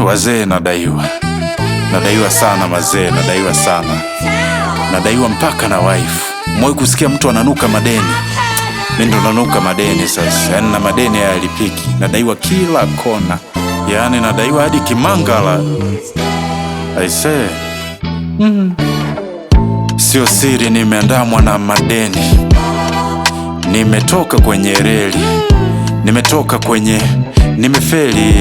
Wazee nadaiwa sana mazee, nadaiwa sana, nadaiwa mpaka na wife. Mwe kusikia mtu ananuka madeni? Mimi ndo nanuka madeni sasa, yani na madeni hayalipiki. Nadaiwa kila kona, yani nadaiwa hadi Kimangala. I say sio siri, nimeandamwa na madeni. Nimetoka kwenye reli, nimefeli.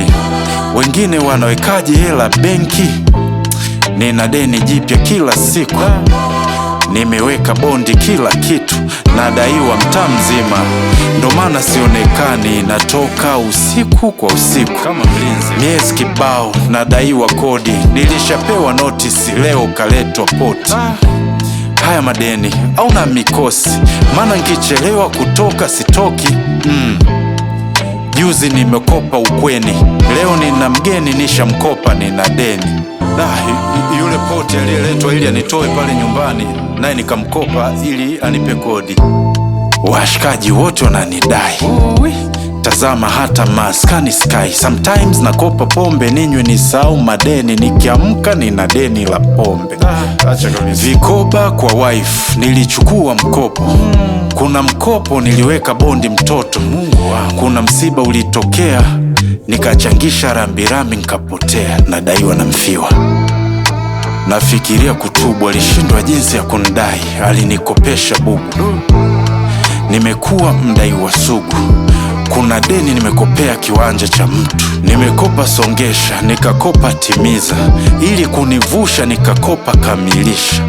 Wengine wanawekaje hela benki? Nina deni jipya kila siku, nimeweka bondi kila kitu, nadaiwa mtaa mzima. Ndo maana sionekani, natoka usiku kwa usiku kama mlinzi. Miezi kibao nadaiwa kodi, nilishapewa notice, leo kaletwa poti. Haya madeni au na mikosi, maana nkichelewa kutoka sitoki. Juzi nimekopa ukweni, leo nina mgeni nishamkopa, nina deni. Yule poti aliyeletwa ili anitoe pale nyumbani, naye nikamkopa ili anipe kodi. Washikaji wote wananidai. Tazama hata maskani sky. Sometimes nakopa pombe ninywe nisahau madeni, nikiamka nina deni la pombe. Vikoba kwa wife, nilichukua mkopo. Kuna mkopo niliweka bondi mtoto. Kuna msiba ulitokea, nikachangisha rambirambi nikapotea, nadaiwa na mfiwa. Nafikiria kutubu, alishindwa jinsi ya kunidai, alinikopesha bubu. Nimekuwa mdaiwa sugu. Kuna deni nimekopea kiwanja cha mtu, nimekopa songesha, nikakopa timiza, ili kunivusha nikakopa kamilisha.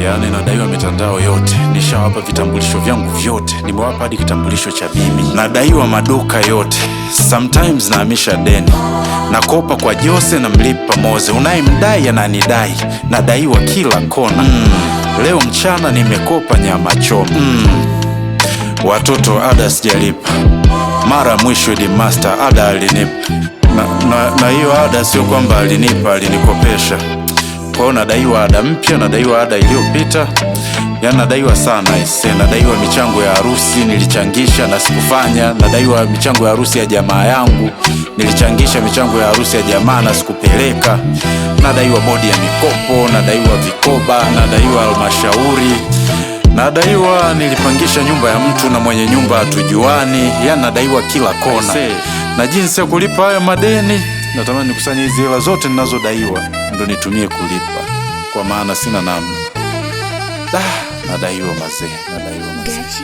Yani nadaiwa mitandao yote, nishawapa vitambulisho vyangu vyote, nimewapa hadi kitambulisho cha bibi. Nadaiwa maduka yote, sometimes nahamisha deni, nakopa kwa Jose na mlipa Moze. Unayemdai ananidai, nadaiwa kila kona. Leo mchana nimekopa nyama choma. Watoto ada sijalipa, mara mwisho Master ada alinipa. Na hiyo ada sio kwamba alinipa, alinikopesha. Kwa nadaiwa ada mpya, nadaiwa ada iliyopita. Yani nadaiwa sana nadaiwa michango ya harusi nilichangisha na sikufanya, nadaiwa michango ya harusi ya jamaa yangu, nilichangisha michango ya harusi ya jamaa na sikupeleka. Nadaiwa bodi ya mikopo, nadaiwa vikoba, nadaiwa halmashauri, nadaiwa nilipangisha nyumba ya mtu na mwenye nyumba hatujuani. Yani nadaiwa kila kona. Na jinsi ya kulipa hayo madeni, natamani nikusanye hizi hela zote ninazodaiwa ndo nitumie kulipa, kwa maana sina namna. Nadaiwa mazee, nadaiwa mazee.